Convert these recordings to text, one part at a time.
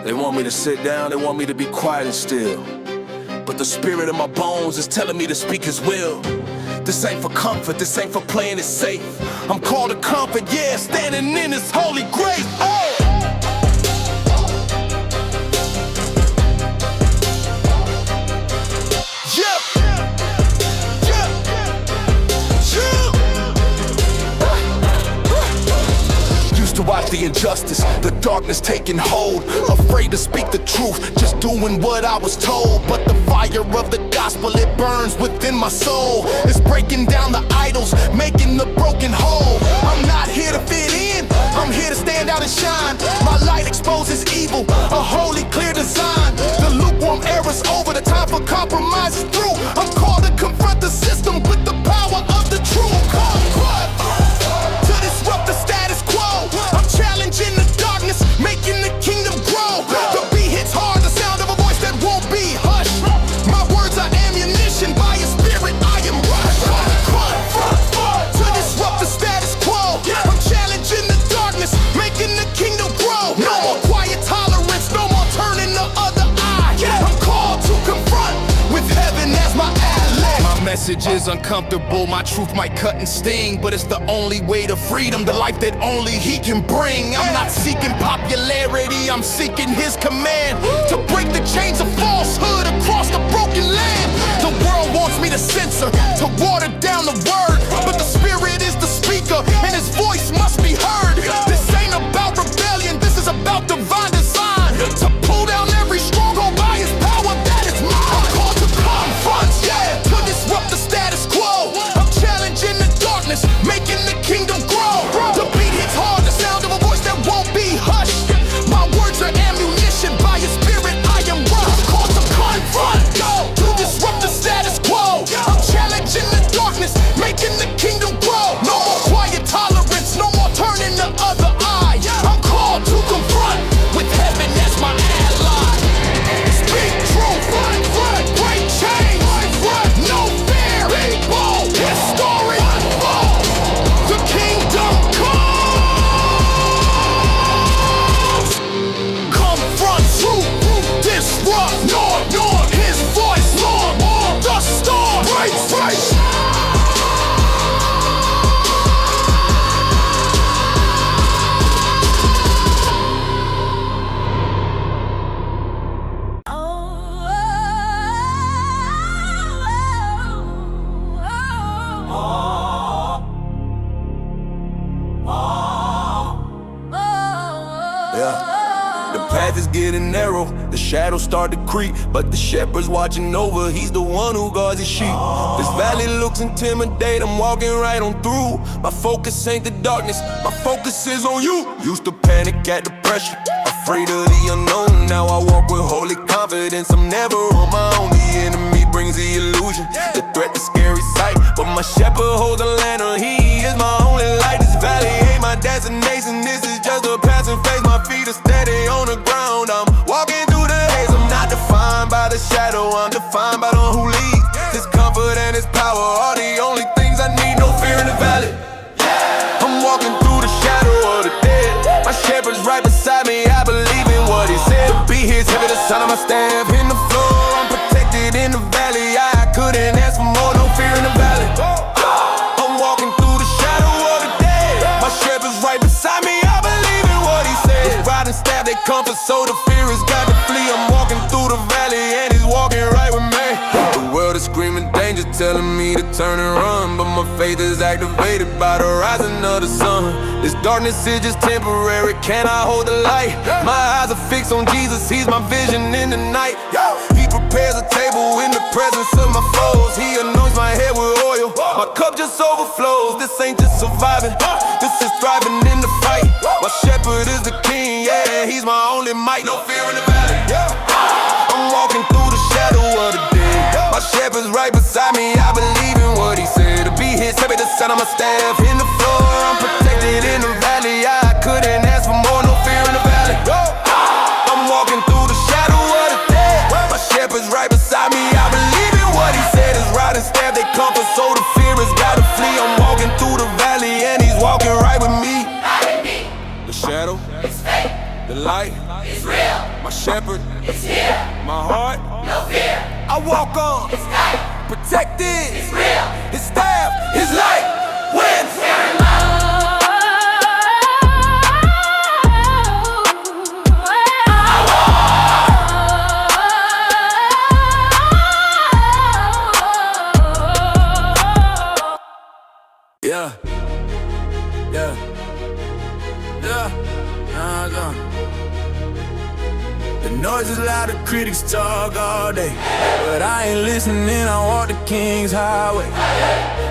They want me to sit down, they want me to be quiet and still. But the spirit in my bones is telling me to speak His will. This ain't for comfort, this ain't for playing it safe. I'm called to comfort, yeah, standing in His holy grace. Oh! To watch the injustice, the darkness taking hold. Afraid to speak the truth, just doing what I was told. But the fire of the gospel, it burns within my soul. It's breaking down the idols, making the broken whole. I'm not here to fit in, I'm here to stand out and shine. My light exposes evil, a holy clear design. The lukewarm era's over, the time for compromise is through. I'm called to confront the system with the power of the truth. To disrupt the status quo, I'm challenging the darkness, making the kingdom grow. The beat hits hard, the sound of a voice that won't be hushed. My words are ammunition, by His Spirit I am rushed. To disrupt the status quo, I'm challenging the darkness, making the kingdom grow. No more quiet tolerance, no more turning the other eye. I'm called to confront with heaven as my ally. My message is uncomfortable, my truth might cut and sting, but it's the only way to freedom, the life that only He can bring. I'm not seeking popularity, I'm seeking His command to break the chains of falsehood across the broken land. The world wants me to censor, to water down the word, but the Spirit is the speaker and His voice must be heard. This ain't about rebellion, this is about divine design, to pull down every stronghold by His power that is mine. I'm called to confront, to disrupt the status quo. I'm challenging the darkness, making the kingdom grow. The beat hits hard, the sound of a voice that won't be hushed. My words are ammunition, by His Spirit I am rushed. I'm called to confront, to disrupt the status quo. I'm challenging the darkness, making the kingdom grow. No more quiet tolerance, no more turning the other eye. I'm called to confront with heaven as my ally. Speak truth, break chains, no fear, be bold, His story unfold. The kingdom comes. Confront truth, disrupt, norm, His voice, Lord, the storm, break. The path is getting narrow, the shadows start to creep, but the shepherd's watching over, He's the one who guards His sheep. This valley looks intimidating, I'm walking right on through. My focus ain't the darkness, my focus is on You. Used to panic at the pressure, afraid of the unknown. Now I walk with holy confidence, I'm never on my own. The enemy brings the illusion, the threat, the scary sight, but my shepherd holds a lantern, He is my only light. This valley ain't my destination, this is just a passing phase. My feet are steady on the ground, I'm walking through the haze. I'm not defined by the shadow, I'm defined by the one who leads. His comfort and His power are the only things I need. No fear in the valley, I'm walking through the shadow of the dead. My shepherd's right beside me, I believe in what He said. To be His heavy, the sound of my staff in the floor. I'm protected in the valley, I couldn't ask for more. No fear in the valley, I'm walking through the shadow of the dead. My shepherd's right beside me, I believe in what He said. His rod and staff, they comfort, so the fear has got to flee. I'm walking through the valley and He's walking right with me. The world is screaming danger, telling me to turn and run, but my faith is activated by the rising of the sun. This darkness is just temporary, can I hold the light? My eyes are fixed on Jesus, He's my vision in the night. He prepares a table in the presence of my foes. He anoints my head with oil, my cup just overflows. This ain't just surviving, this is thriving in the fight. My shepherd is the king, yeah, He's my only might. No fear in the valley, I'm walking through the shadow of the dead. My shepherd's right beside me, I believe in what He said. To be His heavy, the sound of my staff in the floor. I'm protected in the valley, I couldn't ask for more. No fear in the valley, I'm walking through the shadow of the dead. My shepherd's right beside me, I believe in what He said. His rod and staff, they comfort, so the fear has got to flee. I'm walking through the valley and He's walking right with me. The shadow, the light, real. My shepherd It's here. my heart. No fear. I walk on, It's night. protected. It's real. His staff, his light wins. Yeah, yeah, yeah, The noise is loud, the critics talk all day, but I ain't listening, I walk the King's highway.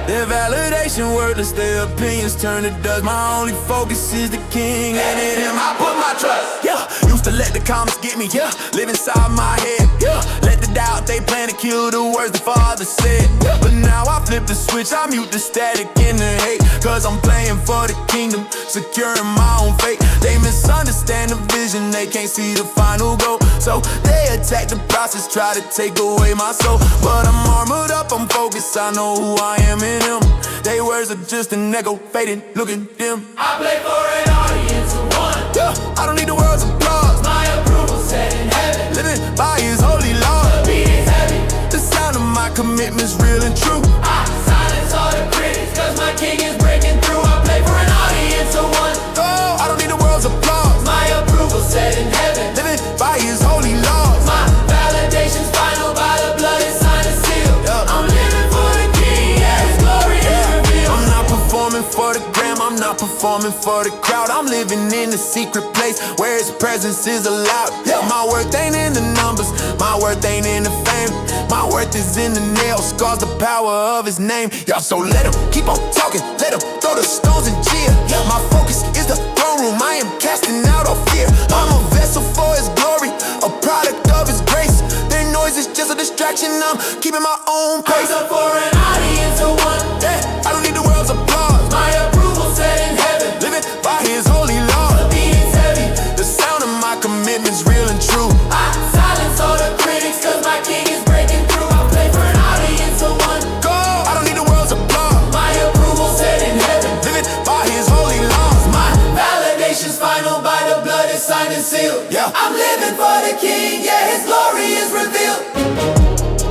Their validation worthless, their opinions turn to dust. My only focus is the King, and in Him I put my trust. Yeah, used to let the comments get me, yeah, live inside my head, yeah. Let the doubt they plan to kill the words the Father said, yeah. But now I flip the switch, I mute the static in the hate, cause I'm playing for the kingdom, securing my own fate. They misunderstand the vision, they can't see the final goal, so they attack the process, try to take away my soul. But I'm armored up, I'm focused, I know who I am in Him. They words are just an echo, fading, looking dim. I play for an audience of one. Yeah, I don't need the world's applause. My approval set in heaven. Living by His holy law. The beat is heavy. The sound of my commitment's real and true. I silence all the critics, cause my King is breaking through. I play for an audience of one. Oh, I don't need the world's applause. My approval set in heaven. Living by His holy laws. My validation's final by the blood and sign and seal. Yeah. I'm living for the King, yeah, His glory is revealed. I'm not performing for the gram, I'm not performing for the crowd. I'm living in a secret place where His presence is allowed. Yeah, my worth ain't in the numbers, my worth ain't in the fame. My worth is in the nails, scars the power of His name. Y'all, so let Him keep on talking, let Him throw the stones and cheer. My focus is the throne room, I am casting out all fear. I'm a vessel for His glory, a product of His grace. Their noise is just a distraction, I'm keeping my own pace. I'm for an audience of one. Yeah, I don't need the world's applause. My approval set in heaven. Living by His holy law. The beat is heavy. The sound of my commitment's real and true. I silence all the critics, cause my King is breaking through. I play for an audience of one. Go, I don't need the world's applause. My approval set in heaven. Living by His holy laws. My validation's final by the blood is signed and sealed. Yeah. I'm living for the King, yeah, His glory is revealed.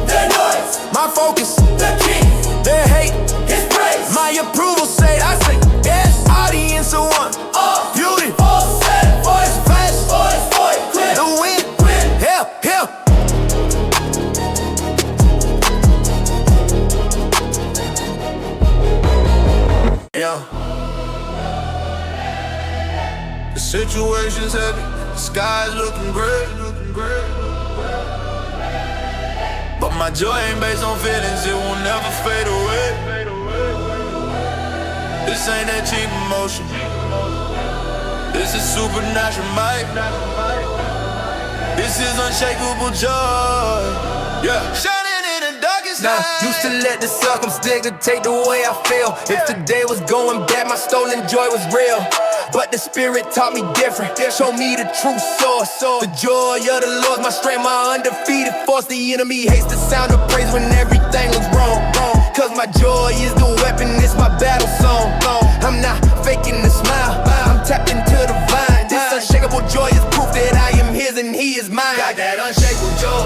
The noise, My focus, the King, their hate, His praise. my approval say, I say, yes. Audience of one, All beauty, full set, voice, flash, voice, clear. the win, Win. hell, hell. Yeah. The situation's heavy, the sky's looking gray, but my joy ain't based on feelings, it will never fade away. This ain't that cheap emotion, this is supernatural might. This is unshakable joy. Yeah. Shining in the darkest Now, night. used to let the circumstance dictate the way I feel. If today was going bad, my stolen joy was real. But the Spirit taught me different, showed me the true source. The joy of the Lord's my strength, my undefeated force. The enemy hates the sound of praise when everything looks wrong. Cause my joy is the weapon, it's my battle song. I'm not faking the smile, I'm tapped into the vine. This unshakable joy is proof that I am His and He is mine. Got that unshakable joy,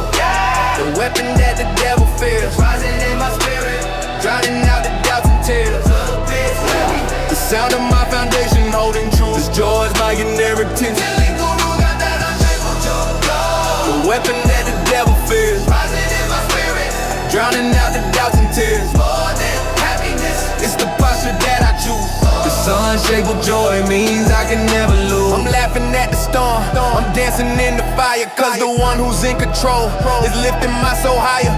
the weapon that the devil fears, rising in my spirit, drowning out the doubts and tears. The sound of my foundation holding true. This joy is my inheritance. The weapon that the devil fears, rising in my spirit, drowning out the doubts and tears. More than happiness, it's the posture that I choose. This unshakable joy means I can never lose. I'm laughing at the storm, I'm dancing in the fire, cause the one who's in control is lifting my soul higher.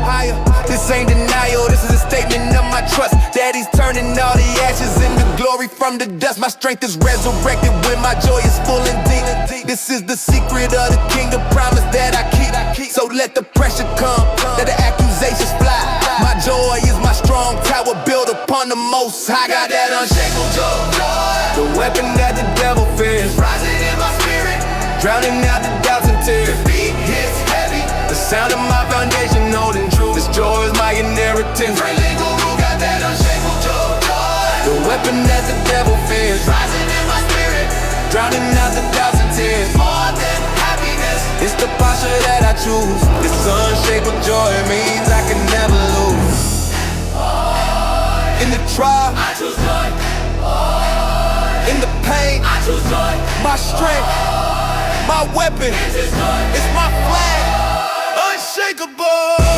This ain't denial, this is a statement of my trust, that He's turning all the ashes into glory from the dust. My strength is resurrected when my joy is full and deep. This is the secret of the kingdom promise that I keep. So let the pressure come, let the accusations fly. My joy is my strong tower built upon the Most High. Got that unshakable joy, the weapon that the devil fears, rising in my spirit, drowning out the doubts and tears. Defeat hits heavy, the sound of my foundation holding true. This joy is my inheritance. Got that unshakable joy, the weapon that the devil fears, rising in my spirit, drowning out the doubts and tears. More than happiness, posture that I choose. This unshakable joy means I can never lose. In the trial, I choose joy. In the pain, I choose joy. My strength, my weapon, it's my flag, unshakable.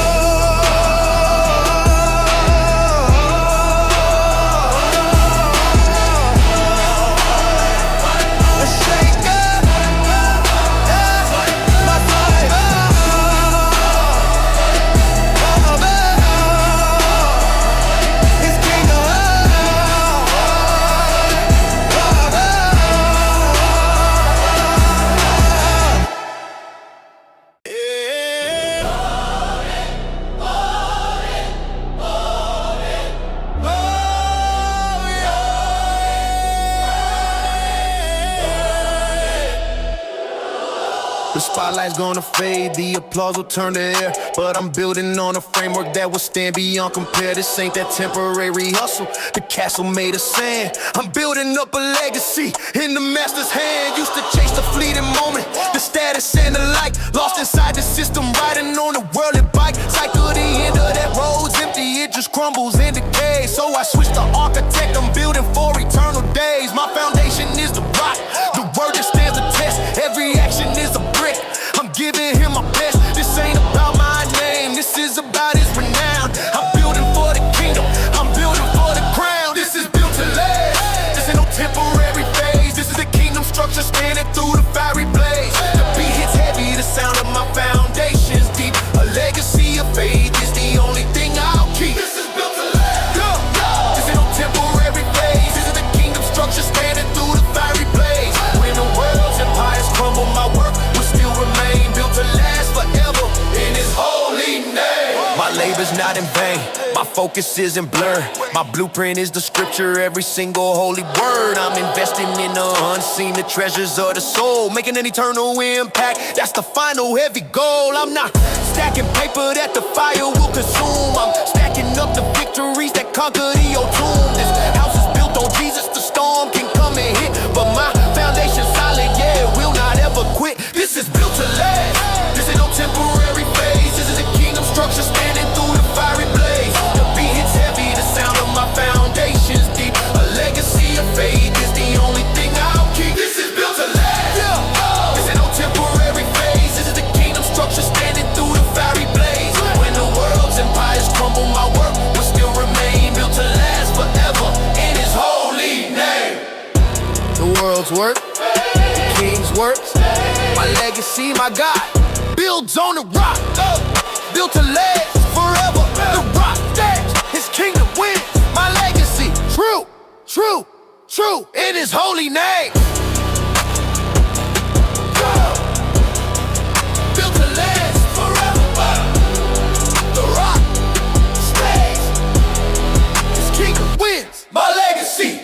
The spotlight's gonna fade, the applause will turn to air. But I'm building on a framework that will stand beyond compare. This ain't that temporary hustle, the castle made of sand. I'm building up a legacy in the master's hand. Used to chase the fleeting moment, the status and the like. Lost inside the system, riding on a whirling bike. Cycle the end of that road's empty, it just crumbles and decays. So I switched to architect, I'm building for eternal days. My foundation is the rock, the word that stands the test. Every action is a brick, I'm giving him my best. This ain't about my name, this is about his renown. I'm building for the kingdom, I'm building for the crown. This is built to last, this ain't no temporary phase. This is the kingdom structure standing through the fiery blaze. The beat hits heavy, the sound of my foundation's deep. A legacy of faith is the only thing I'll keep. This is built to last, this ain't no temporary phase. This is the kingdom structure standing through the fiery blaze. When the world's empires crumble, my work will still remain, built to last forever in his holy name. My labor's not in vain, my focus isn't blurred. My blueprint is the scripture, every single holy word. I'm investing in the unseen, the treasures of the soul, making an eternal impact, that's the final heavy goal. I'm not stacking paper that the fire will consume, I'm stacking up the victories that conquer the old tomb. This house is built on Jesus, the storm can come and hit, but my foundation's solid, yeah, it will not ever quit. This is built to last, this ain't no temporary phase. This is a kingdom structure standing through the fiery blaze. The beat hits heavy, the sound of my foundation's deep. A legacy of faith is the only thing I'll keep. This is built to last, this ain't no temporary phase. This is the kingdom structure standing through the fiery blaze. When the world's empires crumble, my work will still remain, built to last forever in his holy name. The world's work, the king's works, my legacy, my God, builds on the rock, built to last forever. The rock stands, his kingdom wins, my legacy, true, true, true, in his holy name. Built to last forever. The rock stays, his kingdom wins, my legacy.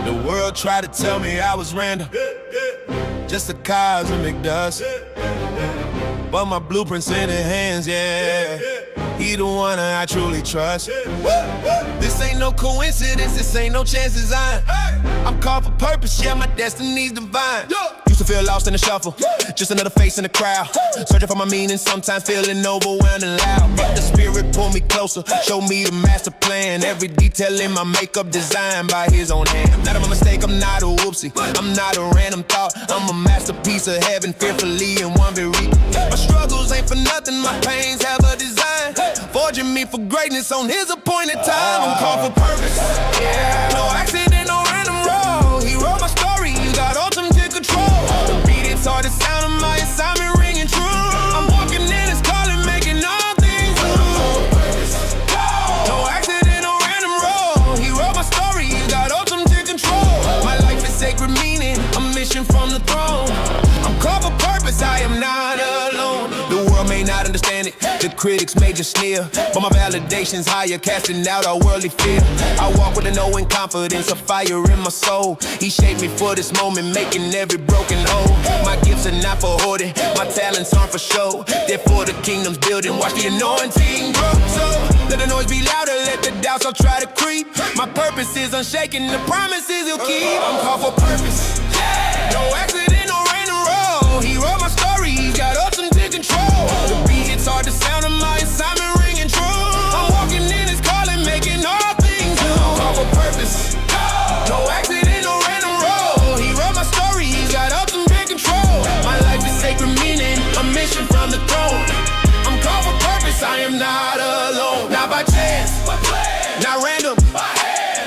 The world tried to tell me I was random, just a cosmic dust, but my blueprint's in his hands, yeah. He the one I truly trust. This ain't no coincidence, this ain't no chances. I'm called for purpose, yeah, my destiny's divine. Used to feel lost in the shuffle, just another face in the crowd, searching for my meaning, sometimes feeling overwhelmed and loud. But the spirit pulled me closer, showed me the master plan. Every detail in my makeup designed by his own hand. Not a mistake, I'm not a whoopsie, I'm not a random thought. I'm a masterpiece of heaven, fearfully in one very. My struggles ain't for nothing, my pains have a design, forging me for greatness on his appointed time. I'm called for purpose, yeah. No accident, no random road. He wrote my story, you got ultimate control. The beat, it's hard to sound of my assignment ringing true. I'm walking in his calling, making all things new. No accident, no random road. He wrote my story, you got ultimate control. My life is sacred meaning, a mission from the throne. I'm called for purpose, I am not alone. The world may not understand it, it. The critics major sneer, but my validation's higher, casting out all worldly fear. I walk with a knowing confidence, a fire in my soul. He shaped me for this moment, making every broken hole. My gifts are not for hoarding, my talents aren't for show. Therefore the kingdom's building, watch the anointing grow. So let the noise be louder, let the doubts all try to creep. My purpose is unshaken, the promises he'll keep. I'm called for purpose, no accident, no rain or roll. He wrote my story, he got ultimate control. The beat hits hard, the sound of my assignment ringing true. I'm walking in his calling, making all things new. I'm called for purpose, no accident, no rain or roll. He wrote my story, he got ultimate control. My life is sacred meaning, a mission from the throne. I'm called for purpose, I am not alone. Not by chance, not random.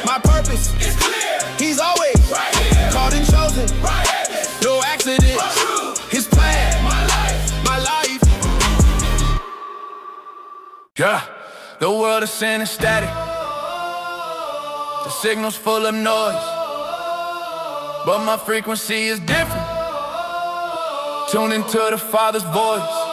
My purpose is clear, he's always right here. Called and chosen, right here. No accident, his plan, my life. Yeah, the world is sending static. The signal's full of noise, but my frequency is different. Tune into the Father's voice.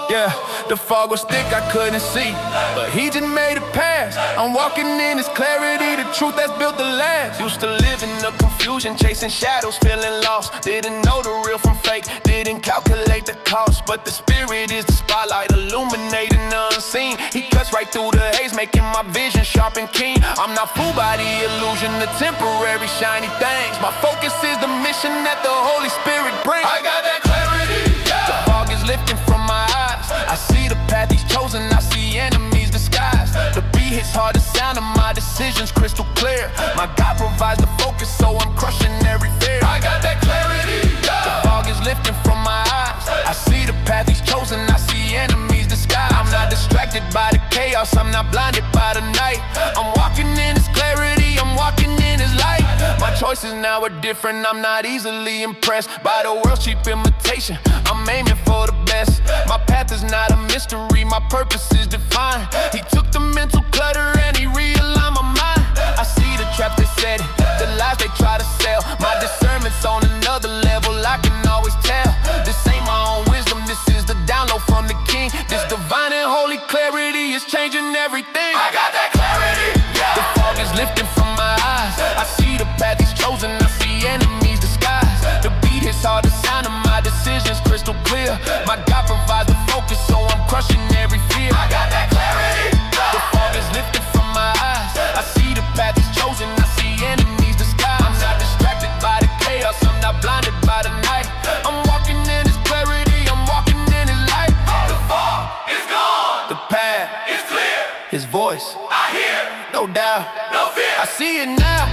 Yeah, the fog was thick, I couldn't see, but he just made it pass. I'm walking in his clarity, the truth that's built to last. Used to live in the confusion, chasing shadows, feeling lost. Didn't know the real from fake, didn't calculate the cost. But the spirit is the spotlight, illuminating the unseen. He cuts right through the haze, making my vision sharp and keen. I'm not fooled by the illusion, the temporary shiny things. My focus is the mission that the Holy Spirit brings. I got that clarity, yeah. The fog is lifting from my eyes. I see the path he's chosen, I see enemies disguised. The beat hits hard, the sound of my decisions crystal clear. My God provides the focus, so I'm crushing every fear. I got that clarity, yeah. The fog is lifting from my eyes. I see the path he's chosen, I see enemies disguised. I'm not distracted by the chaos, I'm not blinded by the night. I'm walking in his clarity, I'm walking in his light. My choices now are different, I'm not easily impressed by the world's cheap imitation. I'm aiming for the best. My path is not a mystery, my purpose is defined. He took the mental clutter and he realigned my mind. I see the traps they set, the lies they try to sell. My discernment's on another level, I can always tell. This ain't my own wisdom, this is the download from the King. This divine and holy clarity is changing everything. I got that clarity, yeah. The fog is lifting from my eyes. I see the path he's chosen, I see enemies disguised. The beat hits hard, the sound of my decisions crystal clear. My God provides the focus, so I'm crushing every fear. I got that clarity, yeah. The fog is lifting from my eyes. I see the path he's chosen, I see enemies disguised. I'm not distracted by the chaos, I'm not blinded by the night. I'm walking in his clarity, I'm walking in his light. The fog is gone, the path is clear. His voice I hear, no doubt, no fear. I see it now.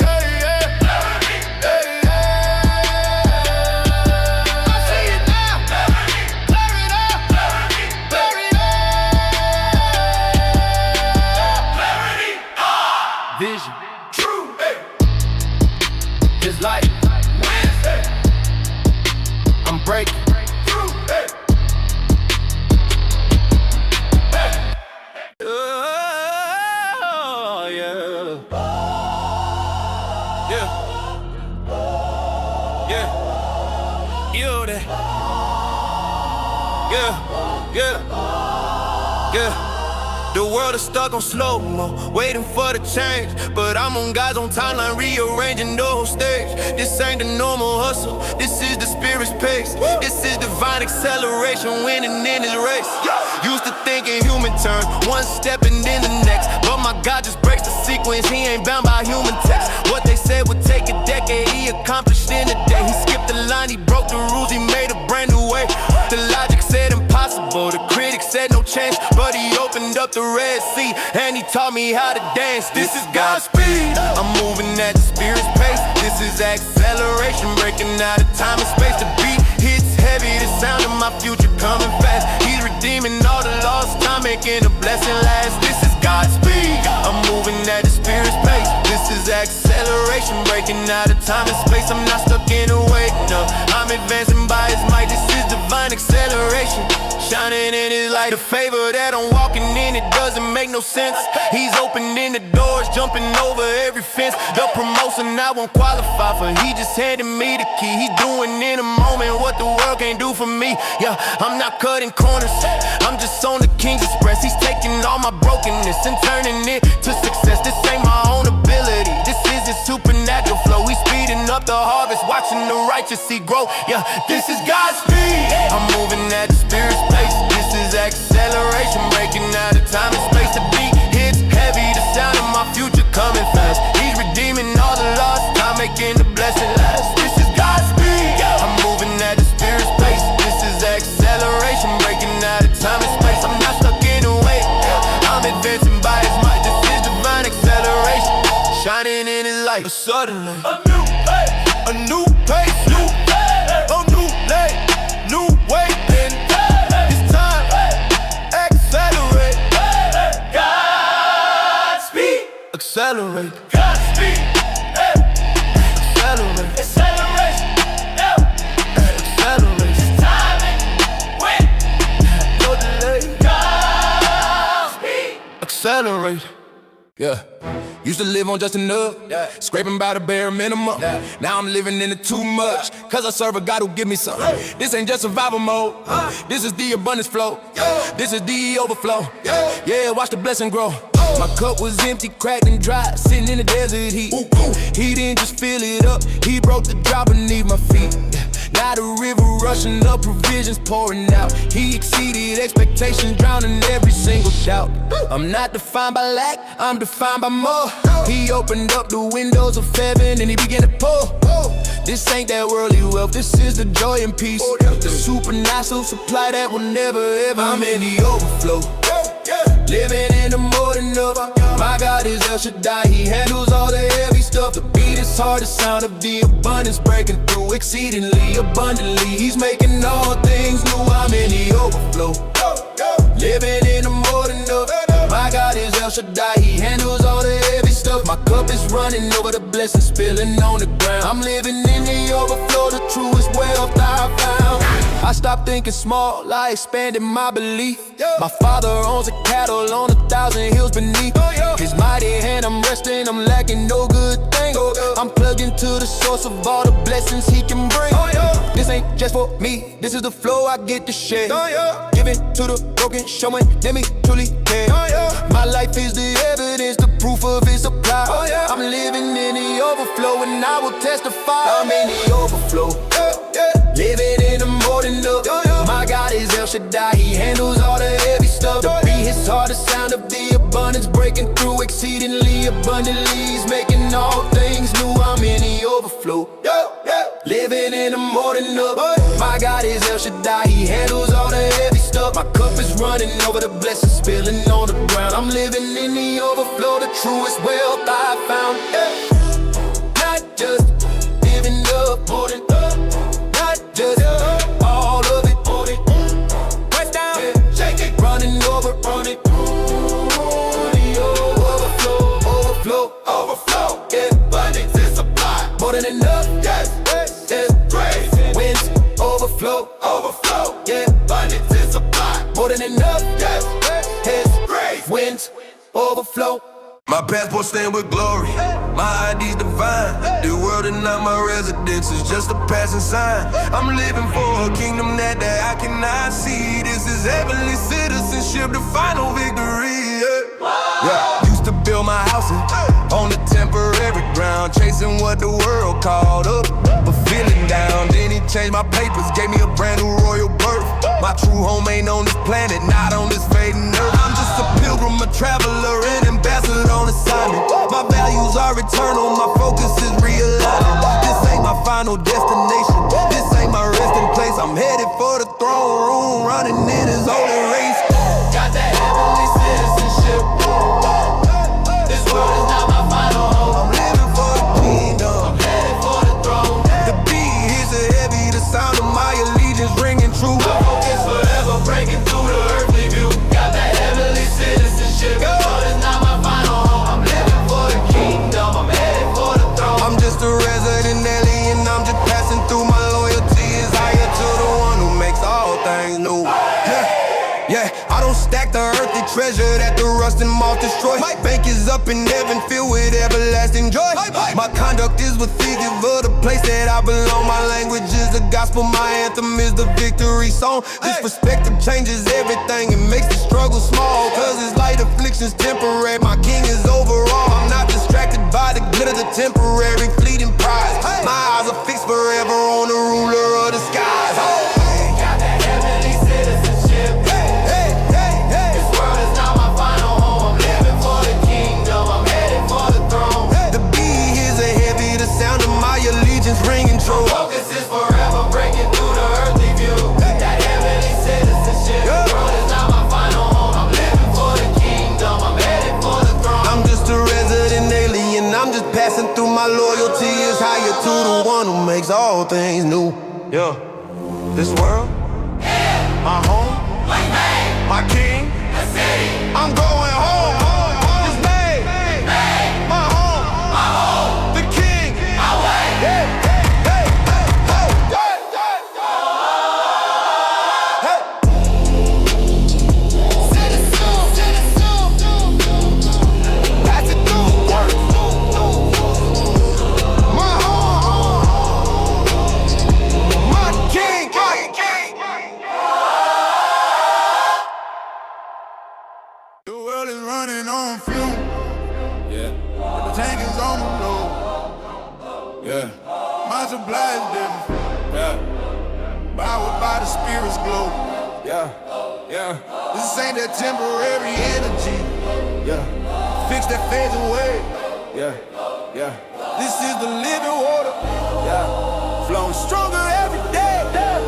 Clarity, yeah, yeah. Clarity, yeah, yeah. Vision, true, hey. His light, wins, hey. I'm breaking through, hey. Hey. Oh, yeah. Yeah. Yeah. You there. Yeah. Yeah. Yeah. The world is stuck on slow-mo, waiting for the change. But I'm on God's own timeline, rearranging the whole stage. This ain't the normal hustle, this is the spirit's pace. This is divine acceleration, winning in his race. Used to think in human terms, one step and then the next. But my God just breaks the sequence, he ain't bound by human text. What they said would take a decade, he accomplished in a day. He skipped the line, he broke the rules, he made a brand new way. The logic said impossible, the critics said no chance. But he opened up the Red Sea, and he taught me how to dance. This is God's speed, I'm moving at the spirit's pace. This is acceleration, breaking out of time and space. The beat hits heavy, the sound of my future coming fast. He's redeeming all the lost time, making a blessing last. This is God's speed, I'm moving at the spirit's pace. This is acceleration, breaking out of time and space. I'm not stuck in a wait, no, I'm advancing by his might. This is divine acceleration. Shining in his light, the favor that I'm walking in, it doesn't make no sense. He's opening the doors, jumping over every fence. The promotion I won't qualify for, he just handed me the key. He's doing in a moment what the world can't do for me. Yeah, I'm not cutting corners, I'm just on the King Express. He's taking all my brokenness and turning it to success. This ain't my own ability, this is his supernatural flow. He's speeding up the harvest, watching the righteous see grow. Yeah, this is God's speed. I'm moving at the spirit space. This is acceleration, breaking out of time and space. The beat hits heavy, the sound of my future coming fast. He's redeeming all the lost time, making the blessing last. This is God's speed. I'm moving at the spirit space. This is acceleration, breaking out of time and space. I'm not stuck in a way, I'm advancing by his might. This is divine acceleration, shining in his light. But suddenly, a new pace, a new pace, new pace, a new day, new way. And it's time, accelerate. Godspeed, accelerate. Godspeed, accelerate. Acceleration, accelerate. It's timing, wait, no delay. Godspeed, accelerate. Yeah. Used to live on just enough, scraping by the bare minimum. Now I'm living in it too much, cause I serve a God who give me some. This ain't just survival mode, this is the abundance flow. This is the overflow, yeah, watch the blessing grow. My cup was empty, cracked and dry, sitting in the desert heat. He didn't just fill it up, he broke the drought beneath my feet. Now the river rushing up, provisions pouring out. He exceeded expectations, drowning every single doubt. I'm not defined by lack, I'm defined by more. He opened up the windows of heaven and he began to pour. This ain't that worldly wealth, this is the joy and peace. The supernatural supply that will never ever. I'm in the overflow, living in the more than enough. My God is El Shaddai, he handles all the heavy stuff. The beat is hard, the sound of the abundance breaking through exceedingly abundantly. He's making all things new. I'm in the overflow, living in the more than enough. My God is El Shaddai, he handles all the heavy stuff. My cup is running over, the blessings spilling on the ground. I'm living in the overflow, the truest wealth I found. I stopped thinking small, I expanded my belief. My father owns a cattle on 1,000 hills beneath. His mighty hand, I'm resting, I'm lacking no good thing. I'm plugged into the source of all the blessings he can bring. This ain't just for me, this is the flow I get to share. Giving to the broken, showing them me truly care. My life is the evidence, the proof of his supply. I'm living in the overflow and I will testify. I'm in the overflow, living in the more than enough. My God is El Shaddai, he handles all the heavy stuff. The beat hits hard, the sound of the abundance breaking through exceedingly abundantly. He's making all things new. I'm in the overflow, living in the more than enough. My God is El Shaddai, he handles all the heavy stuff. My cup is running over, the blessings spilling on the ground. I'm living in the overflow, the truest wealth I found. Not just living up, more than up. Not just all of it, press down, shake it, running over, running. The overflow, overflow, overflow. Yeah, abundance is supply, more than enough. Yes, yes, grace wins, overflow, overflow. Yeah, abundance is supply, more than enough. Yes, yes, grace wins, overflow. My passport stained with glory, my ID's divine. The world is not my residence, it's just a passing sign. I'm living for a kingdom that I cannot see. This is heavenly citizenship, the final victory. Yeah. Used to build my house on the temporary ground, chasing what the world called up, but feeling down. Then he changed my papers, gave me a brand new royal birth. My true home ain't on this planet, not on this fading earth. I'm just a pilgrim, a traveler, an ambassador on assignment. My values are eternal, my focus is realigning. This ain't my final destination, this ain't my resting place. I'm headed for the throne room, running in his holy race. Got that heavenly citizenship. This world is not my final home. I'm living for the kingdom, I'm headed for the throne. the beat hits so heavy, the sound of my allegiance ringing true. My focus forever breaking through the earthly view. Got that heavenly citizenship. This world is not my final home. I'm living for the kingdom, I'm headed for the throne. I'm just a resident alien, I'm just passing through. My loyalty is higher to the one who makes all things new. Yeah. Yeah, I don't stack the earthly treasure that the rust and moth destroy. My bank is up in heaven, filled with everlasting joy. My conduct is with thee, give her the place that I belong. My language is the gospel, my anthem is the victory song. This perspective changes everything, it makes the struggle small. Cause it's light afflictions temporary, my king is overall. I'm not distracted by the glitter, the temporary fleeting prize. My eyes are fixed forever on the ruler of the skies. Got that heavenly citizenship. This world is not my final home. I'm living for the kingdom, I'm headed for the throne. The beat is a heavy, the sound of my allegiance ringing true. Focus is forever breaking through the earthly view. That heavenly citizenship. This world is not my final home. I'm living for the kingdom, I'm headed for the throne. I'm just a resident alien, I'm just passing through. My loyalty is higher to the one who makes all things new. Yeah, this world, my home, my king, I'm going home. It's made, my home, the king, yeah. The world is running on fume. Yeah. The tank is on the low. Yeah. My supply is different. Yeah. Powered by the spirit's glow. Yeah. Yeah. This ain't that temporary energy. Yeah. Fix that fades away. Yeah. Yeah. This is the living water. Yeah. Flowing stronger every day. Yeah.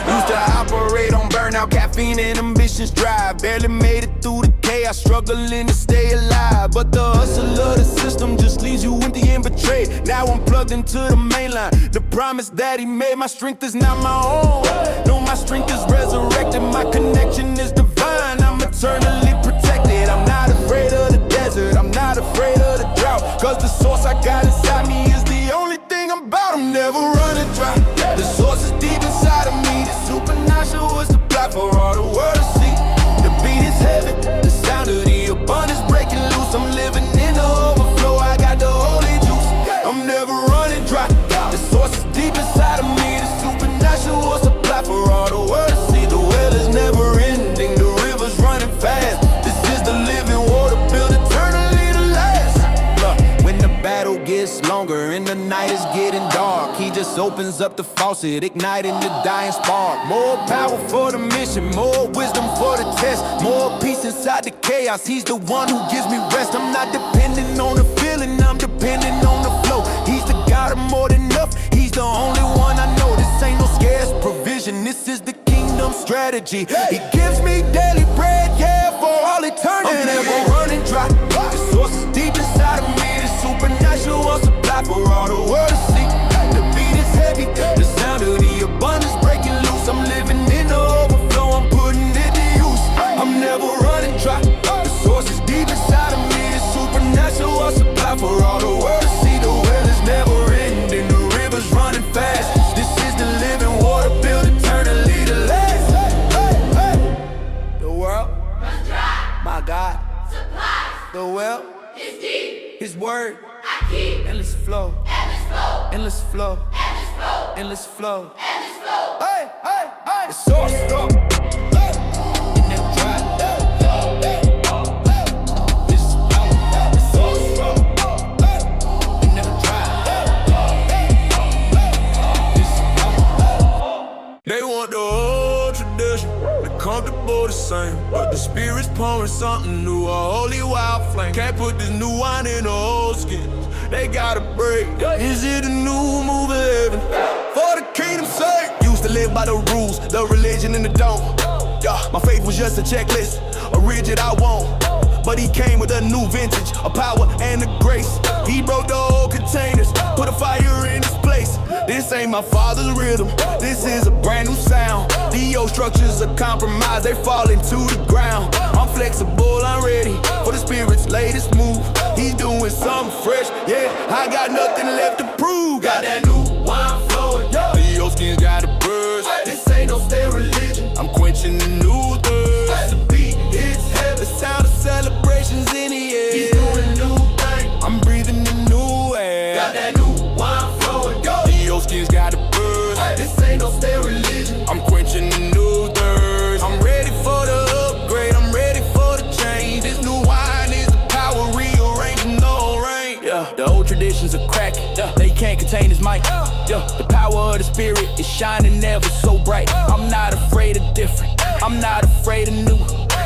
Used to operate on burnout, caffeine and ambitions drive. Barely made it through the chaos, struggling to stay alive. But the hustle of the system just leaves you empty and betrayed. Now I'm plugged into the main line. The promise that he made, my strength is not my own. No, my strength is resurrected, my connection is divine. I'm eternally protected, I'm not afraid of the desert, I'm not afraid of the drought. Cause the source I got inside me is the only thing I'm about. I'm never running dry. The source is deep inside of me. The supernatural is supply for all the world to see. The beat is heavy, the sound of the abundance breaking loose. I'm living in the overflow, I got the holy juice. I'm never running dry. The source is deep inside of me. The supernatural supply for all the world to see. The well is never ending, the river's running fast. This is the living water, built eternally to last. Look, when the battle gets longer and the night is getting dark, he just opens up the faucet, igniting the dying spark. More power for the mission, more wisdom for the test, more peace inside the chaos. He's the one who gives me rest. I'm not depending on the feeling, I'm depending on the flow. He's the God of more than enough, he's the only one I know. This ain't no scarce provision, this is the kingdom strategy. He gives me daily bread, yeah, for all eternity. I'm never running dry. The source is deep inside of me. The supernatural supply for all the world to see. The beat is heavy, the sound of the abundance breaking loose. I'm living in the overflow, I'm putting it to use. I'm never running dry. The source is deep inside of me. The supernatural supply for all the world to see. The well is never ending, the river's running fast. This is the living water, built eternally to last. The world, my God, the well, His word, endless flow, endless flow, endless flow. Hey, hey, hey, the source flow. It never dry. This is power. The source flow. It never dry. This is power. They want the old tradition, the comfortable the same, but the spirit's pouring something new, a holy wild flame. Can't put this new wine in the old skins, they gotta break. Is it a new move of heaven for the kingdom's sake? Used to live by the rules, the religion in the dome. Yeah, my faith was just a checklist, a rigid I won't. But he came with a new vintage, a power and a grace. He broke the old containers, put a fire in its place. This ain't my father's rhythm, this is a brand new sound. The old structures are compromised, they fall into the ground. I'm flexible, I'm ready for the spirit's latest move. He's doing something fresh, yeah, I got nothing left to prove. Got that new wine flowing, the old skins got a burst. This ain't no steroid. no stale religion. I'm quenching the new thirst. I'm ready for the upgrade, I'm ready for the change. This new wine is the power rearranging the whole rain. Yeah, the old traditions are cracking, yeah, they can't contain his mic. Yeah, the power of the spirit is shining ever so bright. I'm not afraid of different, I'm not afraid of new.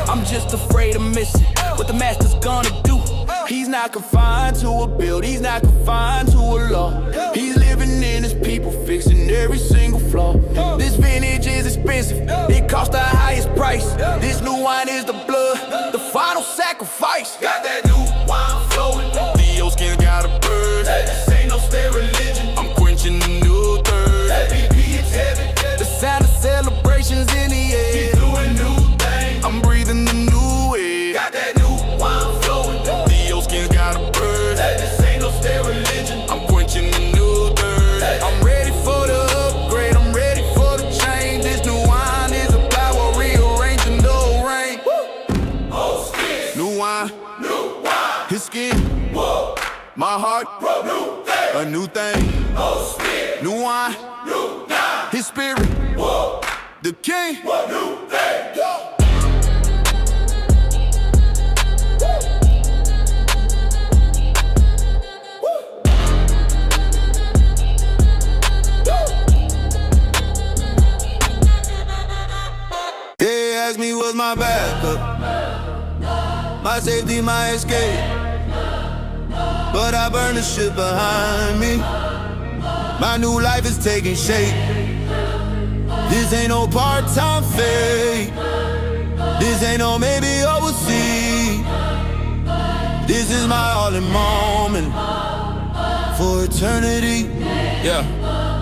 I'm just afraid of missing what the master's gonna do. He's not confined to a build, he's not confined to a law. He's living in his people, fixing every single flaw. This vintage is expensive, it costs the highest price. This new wine is the blood, the final sacrifice. Got that new wine flowing. The old skin got a burst. Hey, this ain't no stale religion. I'm quenching the new thirst. That BP is heaven. The sound of celebrations in the air. He's doing new things. I'm breathing the new air. Got that new wine flowing. The old skin's got a burst. Hey, this ain't no stale religion. I'm quenching the new thirst. I'm ready for the upgrade, I'm ready for the change. This new wine is a power rearranging the whole rain. Old skin, New wine, new wine. his skin, Whoa, my heart, bro, new thing. a new thing. Old skin, New wine, new nine. his spirit, Whoa, the king. what new thing? Yo. They ask me what's my backup, my safety, my escape. But I burn the shit behind me. My new life is taking shape. This ain't no part-time fake. This ain't no maybe or we'll see. This is my all-in moment for eternity. Yeah,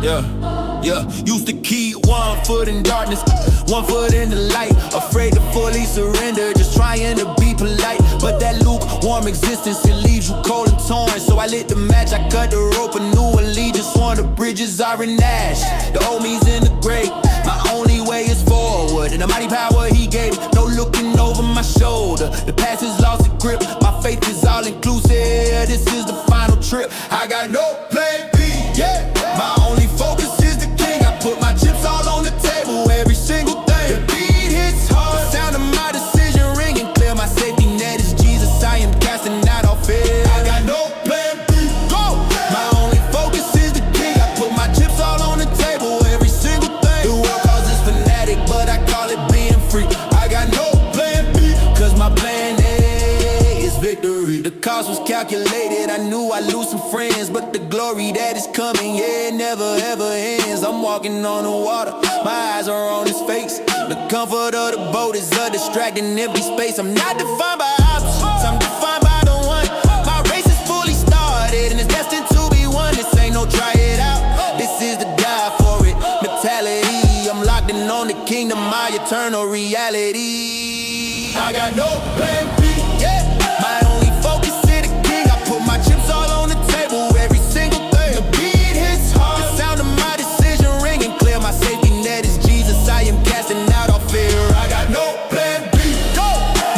yeah. Yeah, used to keep 1 foot in darkness, 1 foot in the light. Afraid to fully surrender, just trying to be polite. But that lukewarm existence, it leaves you cold and torn. So I lit the match, I cut the rope, a new allegiance. Sworn the bridges are in ash, the old me's in the grave. My only way is forward, and the mighty power he gave. No looking over my shoulder, the past is lost its grip. My faith is all inclusive, this is the final trip. I got no plan B, yeah. My only focus is the king. I put my chips all on the table, every single thing. The beat hits hard, the sound of my decision ringing clear. My safety net is Jesus, I am casting out all fear. I got no plan B, go. My only focus is the king. I put my chips all on the table, every single thing. The world calls this fanatic, but I call it being free. I got no plan B, cause my plan A is victory. The cost was calculated, I knew I'd lose some friends, but the glory that is coming, yeah, it never ever ends. I'm walking on the water, my eyes are on his face. The comfort of the boat is a distracting empty space. I'm not defined by options, I'm defined by the one. My race is fully started and it's destined to be won. This ain't no try it out, this is the die for it mentality. I'm locked in on the kingdom, my eternal reality. I got no plan B, yeah. My only focus is the king. I put my chips all on the table, every single thing. The beat hits hard, the sound of my decision ringing clear. My safety net is Jesus, I am casting out all fear. I got no plan B, go.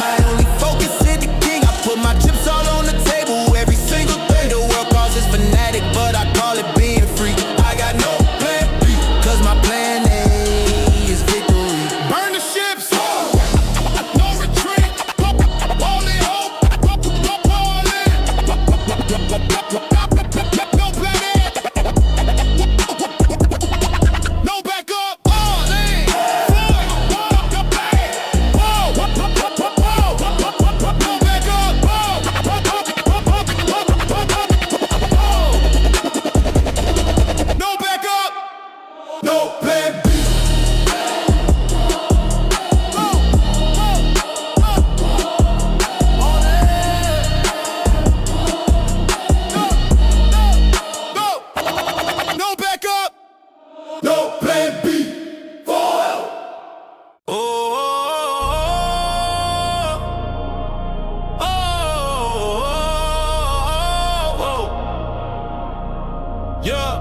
My only focus is the king. I put my chips all on the table, every single thing. The world calls this fanatic, but I call it being free. I got no plan B, cause my plan A is victory. Burn the ships, no retreat. Only hope, all in. No plan A, no backup, all in. No backup, no backup, no plan B. No backup, no plan B. For help. Oh, oh, oh, oh, yeah.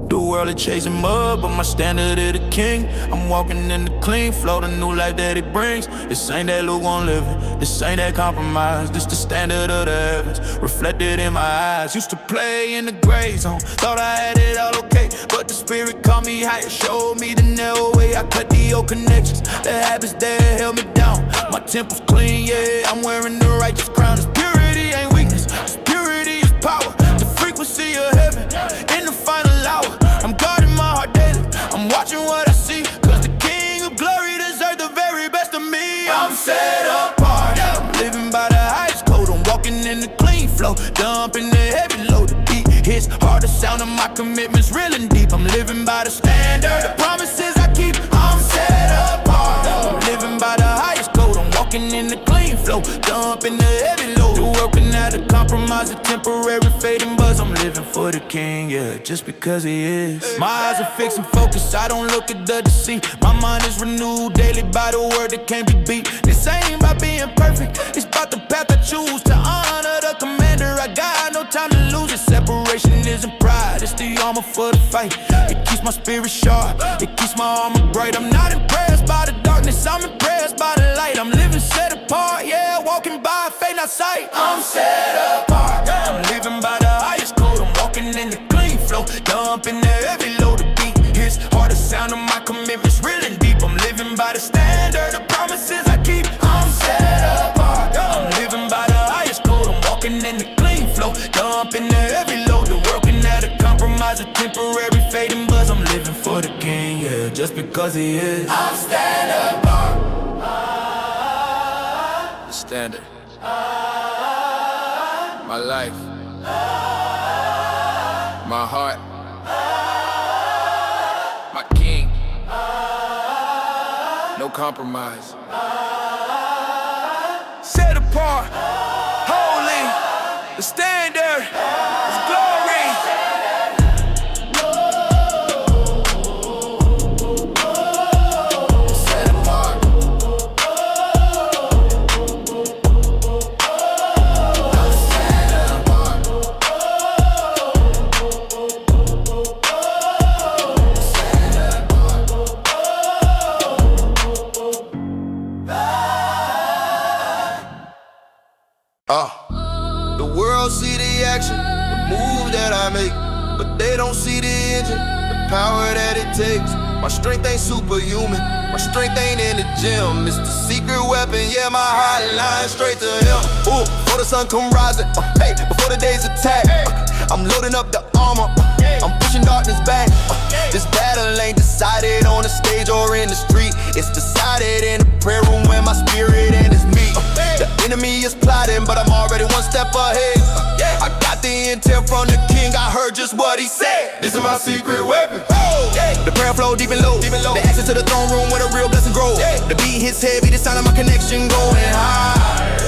The world is chasing mud, but my standard is the king. I'm walking in the clean flow, the new life that it brings. This ain't that Luke on living, this ain't that compromise. This the standard of the heavens, reflected in my eyes. Used to play in the gray zone, thought I had it all okay, but the spirit called me higher, showed me the narrow way. I cut the old connections, the habits that held me down. My temple's clean, yeah, I'm wearing the righteous crown. This purity ain't weakness, this purity is power. The frequency of heaven, in the final hour. I'm guarding my heart daily, I'm watching what I see, cause the King of glory deserves the very best of me. I'm set apart, I'm living by the highest code. I'm walking in the clean flow, dumping the heavy load. The beat hits hard, the sound of my commitments real and deep. I'm living by the standard, the promises I keep. I'm set apart, I'm living by the highest code. I'm walking in the clean flow, dumping the heavy load. The working out of compromise, a temporary fading buzz. I'm living for the King, yeah, just because he is. My eyes are fixed and focused, I don't look at the deceit. My mind is renewed daily by the word that can't be beat. This ain't about being perfect, it's about the path I choose to honor the commander. I got no time to lose it. Separation isn't pride, it's the armor for the fight. It keeps my spirit sharp, it keeps my armor bright. I'm not impressed by the darkness, I'm impressed by the light. I'm living set apart, yeah, walking by faith, not sight. I'm set apart, I'm living by the highest code. I'm walking in the clean flow, dumping the heavy load. The beat hits hard, the sound of my commitments real and deep. I'm living by the standard, the promises I keep. I'm set apart, I'm living by the highest code. I'm walking in the clean flow, dumping the heavy load. The working out of compromise, a temporary fading buzz. I'm living for the King, yeah, just because he is. I'm stand apart, the standard, my life, my heart, my King, no compromise. Set apart, holy, the standard, His glory. Set apart, The world see the action, the move that I make, but they don't see the engine, the power that it takes. My strength ain't superhuman, my strength ain't in the gym. It's the secret weapon, yeah, my hotline straight to him. Ooh, before the sun come rising, hey, before the day's attack, I'm loading up the armor, I'm pushing darkness back. This battle ain't decided on the stage or in the street. It's decided in the prayer room where my spirit and it's me. The enemy is plotting, but I'm already one step ahead. I got the intent from the King, I heard just what he said. This is my secret weapon. The prayer flow deep and low, the access to the throne room where the real blessing grows. The beat hits heavy, the sound of my connection going high.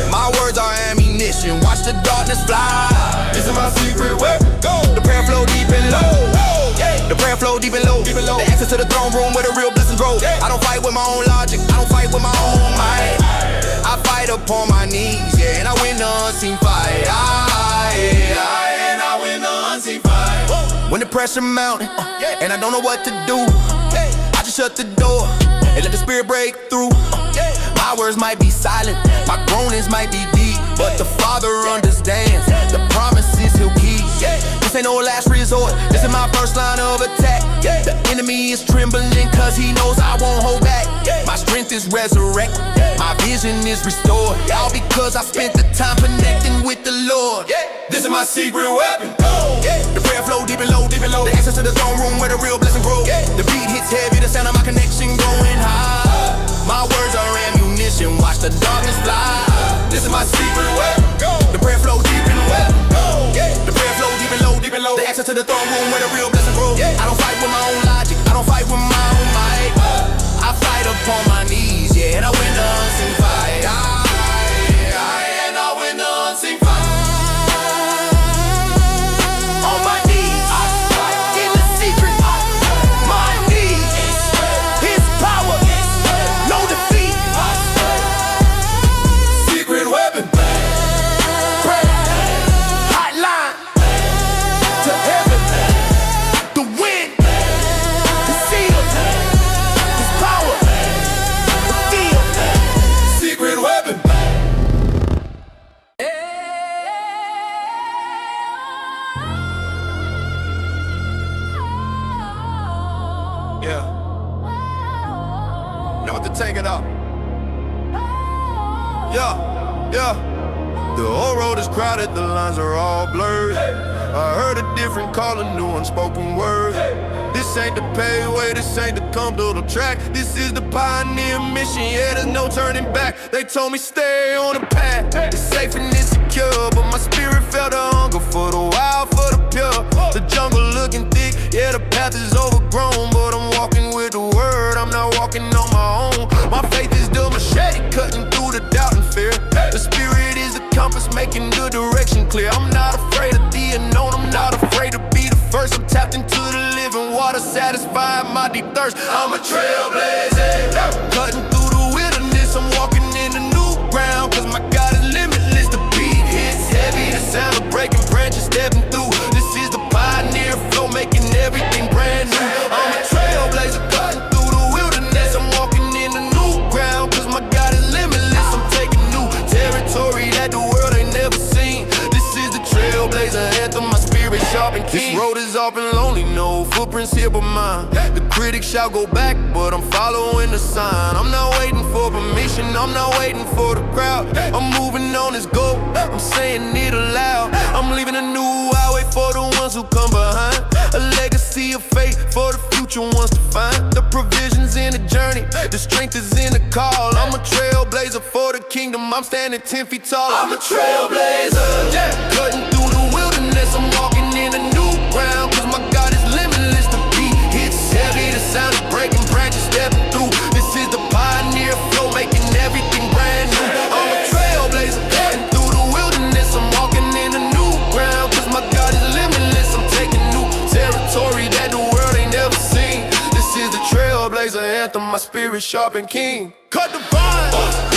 My words are ammunition, watch the darkness fly. This is my secret weapon. The prayer flow deep and low. The prayer flow deep and low. The access to the throne room where the real blessings grow. I don't fight with my own logic, I don't fight with my own might. I fight upon my knees, yeah, and I win the unseen fight. And I win the unseen fight. When the pressure mounting, and I don't know what to do, I just shut the door and let the spirit break through. My words might be silent, my groanings might be deep, but the Father understands the promises He'll keep. This ain't no last resort, this is my first line of attack. The enemy is trembling cause he knows I won't hold back. My strength is resurrected, my vision is restored, all because I spent the time connecting with the Lord. This is my secret weapon. The prayer flow deep and low, the access to the throne room where the real blessing grows. The beat hits heavy, the sound of my connection going high. My words are ammunition, watch the darkness fly. This is my secret weapon. The prayer flow deep and low. The prayer flow deep and low, the access to the throne room where the real blessing grows. I don't fight with my own logic, I don't fight with my own might. I fight upon my knees, yeah, and I win the unseen fight. And I win the unseen fight. On my knees, in the secret, my knees, His power, no defeat. Secret weapon, prayer, hotline to heaven. Yeah. Know what to take it up. Yeah. The whole road is crowded, the lines are all blurred. I heard a different call, a new unspoken word. This ain't the pay way, this ain't the comfortable track. This is the pioneer mission, yeah, there's no turning back. They told me stay on the path, it's safe and it's secure. But my spirit felt a hunger for the wild, for the pure. The jungle looking thick, yeah, the path is overgrown. But I'm walking with the word, I'm not walking on my own. My faith is the machete, cutting through the doubt and fear. The spirit is the compass, making the direction clear. I'm not afraid of the unknown, I'm not afraid to be the first. I'm tapped into the living water, satisfying my deep thirst. I'm a trailblazer, cutting through the wilderness. I'm walking in the new ground, cause my God is limitless. The beat hits heavy, the sound of breaking branches, stepping through. This is the pioneer flow, making everything brand new. I'm a trailblazer, cutting through the wilderness. I'm walking in the new ground, cause my God is limitless. I'm taking new territory that the world ain't never seen. This is the trailblazer anthem, my spirit sharp and keen. This road is often lonely, no footprints here but mine. The critics shall go back, but I'm following the sign. I'm not waiting for permission, I'm not waiting for the crowd. I'm moving on this goal, I'm saying it aloud. I'm leaving a new highway for the ones who come behind. A legacy of faith for the future ones to find. The provisions in the journey, the strength is in the call. I'm a trailblazer for the kingdom, I'm standing 10 feet tall. I'm a trailblazer, yeah. Cutting through the wilderness, I'm walking in a new ground, cause my God is limitless. The beat hits heavy, the sound is breaking branches, stepping through. This is the pioneer flow, making everything brand new. I'm a trailblazer, cutting through the wilderness. I'm walking in a new ground, cause my God is limitless. I'm taking new territory that the world ain't never seen. This is the trailblazer anthem, my spirit sharp and keen. Cut the vine.